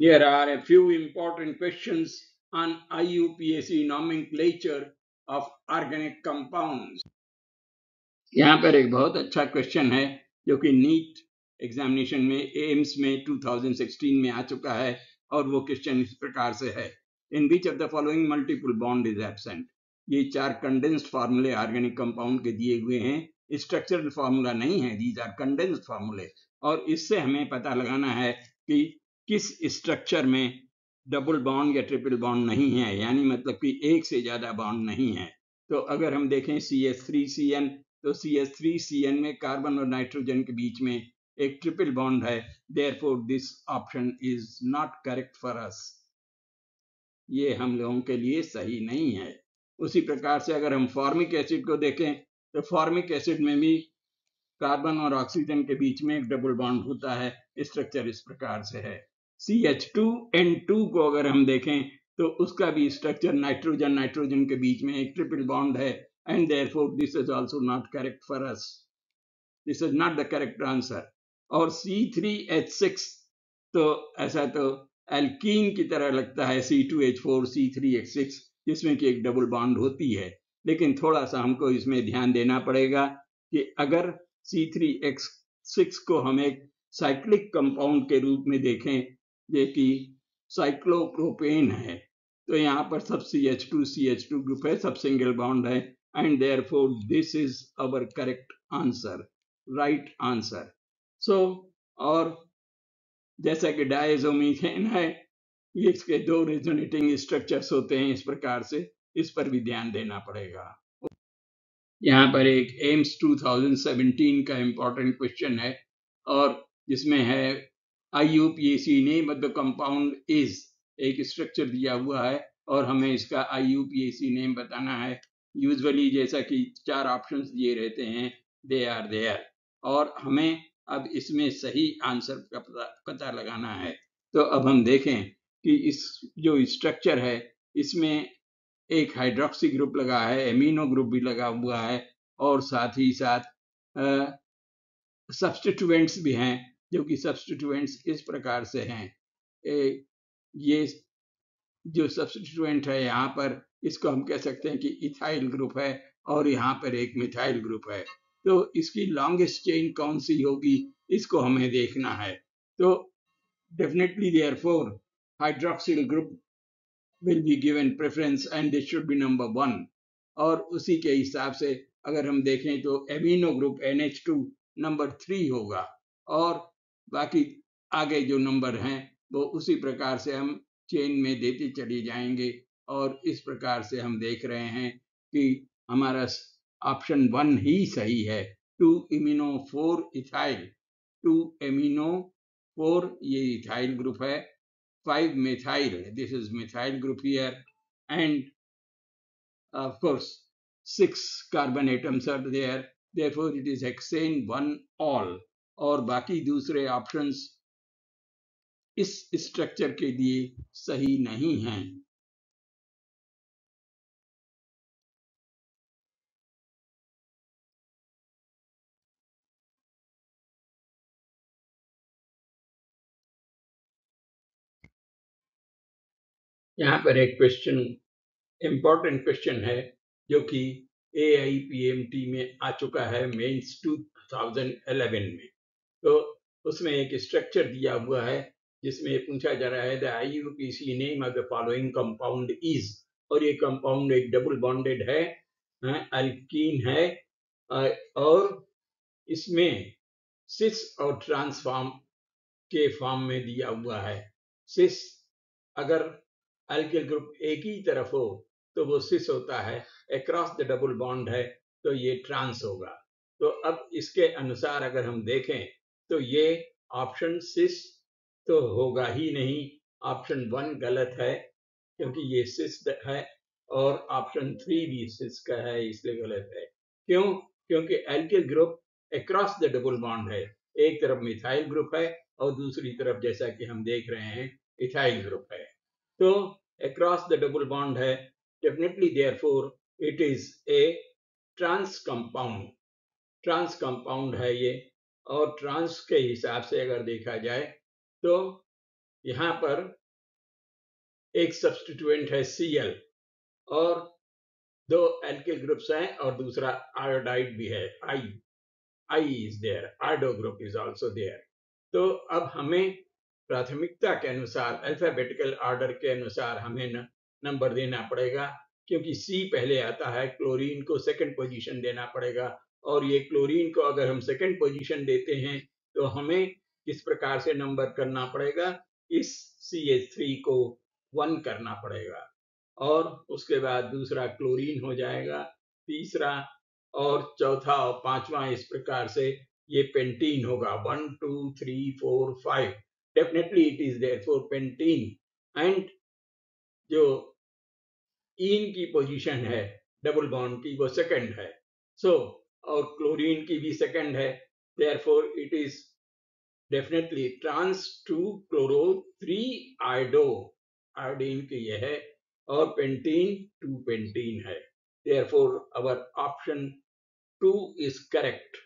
Here are a few important questions on IUPAC nomenclature of organic compounds. यहाँ पर एक बहुत अच्छा क्वेश्चन है जो कि नीट एग्जामिनेशन में एम्स में 2016 में आ चुका है और वो क्वेश्चन इस प्रकार से है, in which of the following multiple bond is absent. ये 4 कंडेंस्ड फार्मूले ऑर्गेनिक कंपाउंड के दिए हुए हैं, स्ट्रक्चरल फार्मूला नहीं है, दीज आर कंडेंस्ड फार्मूले, और इससे हमें पता लगाना है कि किस स्ट्रक्चर में डबल बॉन्ड या ट्रिपल बॉन्ड नहीं है, यानी मतलब कि एक से ज्यादा बॉन्ड नहीं है। तो अगर हम देखें CH3CN, तो CH3CN में कार्बन और नाइट्रोजन के बीच में एक ट्रिपल बॉन्ड है, therefore this option is not correct for us. ये हम लोगों के लिए सही नहीं है। उसी प्रकार से अगर हम फॉर्मिक एसिड को देखें तो फॉर्मिक एसिड में भी कार्बन और ऑक्सीजन के बीच में एक डबल बॉन्ड होता है, स्ट्रक्चर इस प्रकार से है। CH2N2 को अगर हम देखें तो उसका भी स्ट्रक्चर नाइट्रोजन नाइट्रोजन के बीच में एक ट्रिपल बॉन्ड है, and therefore this is also not correct for us, this is not the correct answer. और C3H6 तो ऐसा तो एल्कीन की तरह लगता है, C2H4 C3H6 जिसमें कि एक डबल बॉन्ड होती है, लेकिन थोड़ा सा हमको इसमें ध्यान देना पड़ेगा कि अगर C3H6 को हम एक साइक्लिक कंपाउंड के रूप में देखें जो कि साइक्लोप्रोपेन है, तो यहाँ पर सब CH2 ग्रुप है, सब सिंगल बॉन्ड है, and therefore this is our correct answer, right answer. So और जैसा कि डायजोमीथेन है, ये इसके 2 रेजोनेटिंग स्ट्रक्चर्स होते हैं इस प्रकार से, इस पर भी ध्यान देना पड़ेगा। यहाँ पर एक एम्स 2017 का इंपॉर्टेंट क्वेश्चन है और जिसमें है IUPAC name of the compound is, एक स्ट्रक्चर दिया हुआ है और हमें इसका IUPAC नेम बताना है। यूजुअली जैसा कि 4 ऑप्शंस दिए रहते हैं, दे आर देयर, और हमें अब इसमें सही आंसर का पता लगाना है। तो अब हम देखें कि इस जो स्ट्रक्चर है इसमें एक हाइड्रोक्सी ग्रुप लगा है, एमिनो ग्रुप भी लगा हुआ है, और साथ ही साथ सब्स्टिट्यूएंट्स भी हैं, जो कि सब्स्टिट्यूएंट्स इस प्रकार से हैं। ये जो सब्स्टिट्यूएंट है यहाँ पर, इसको हम कह सकते हैं कि इथाइल ग्रुप है और यहाँ पर एक मिथाइल ग्रुप है। तो इसकी लॉन्गेस्ट चेन कौन सी होगी, इसको हमें देखना है। तो definitely therefore hydroxyl group will be given preference and this should be number 1, और उसी के हिसाब से अगर हम देखें तो एमिनो ग्रुप NH2 नंबर 3 होगा, और बाकी आगे जो नंबर हैं वो उसी प्रकार से हम चेन में देते चले जाएंगे, और इस प्रकार से हम देख रहे हैं कि हमारा ऑप्शन 1 ही सही है, 2 इमिनो 4 इथाइल, 2 एमिनो 4 ये इथाइल ग्रुप है, 5 methyl, this is methyl group here, and of course 6 carbon atoms are there, therefore it is hexane 1 all, और बाकी दूसरे ऑप्शंस इस स्ट्रक्चर के लिए सही नहीं हैं। यहाँ पर एक क्वेश्चन, इंपॉर्टेंट क्वेश्चन है, जो कि AIPMT में आ चुका है मेंस 2011 में। तो उसमें एक स्ट्रक्चर दिया हुआ है जिसमें पूछा जा रहा है the IUPAC name of the following compound is, और ये कंपाउंड एक डबल बॉन्डेड है, अल्कीन है, और इसमें सिस और ट्रांसफॉर्म के फॉर्म में दिया हुआ है। सिस अगर अल्किल ग्रुप एक ही तरफ हो तो वो सिस होता है, अक्रॉस द डबल बॉन्ड है तो ये ट्रांस होगा। तो अब इसके अनुसार अगर हम देखें तो ये ऑप्शन सिस तो होगा ही नहीं, ऑप्शन 1 गलत है क्योंकि ये सिस है, और ऑप्शन 3 भी सिस का है इसलिए गलत है। क्यों? क्योंकि alkyl group across the double bond है, एक तरफ मिथाइल ग्रुप है और दूसरी तरफ जैसा कि हम देख रहे हैं इथाइल ग्रुप है। तो अक्रॉस द डबल बॉन्ड है, definitely therefore it is a trans compound, trans compound है ये, और ट्रांस के हिसाब से अगर देखा जाए तो यहाँ पर एक सब्स्टिट्यूएंट है Cl और दो एल्किल ग्रुप्स हैं और दूसरा आयोडाइड भी है, I is there, iodo group is also there. तो अब हमें प्राथमिकता के अनुसार अल्फाबेटिकल ऑर्डर के अनुसार हमें नंबर देना पड़ेगा, क्योंकि C पहले आता है, क्लोरीन को सेकंड पोजीशन देना पड़ेगा, और ये क्लोरीन को अगर हम सेकंड पोजीशन देते हैं तो हमें किस प्रकार से नंबर करना पड़ेगा, इस CH3 को 1 करना पड़ेगा, और उसके बाद दूसरा क्लोरीन हो जाएगा, तीसरा और चौथा और पांचवा इस प्रकार से ये पेंटीन होगा, 1 2 3 4 5, definitely it is there for pentene. And जो इन की पोजीशन है डबल बॉन्ड की वो सेकंड है, सो और क्लोरीन की भी सेकंड है, therefore it is definitely trans 2 chloro 3 iodo, iodine की यह है, और पेंटीन 2 पेंटीन है, therefore our option 2 is correct।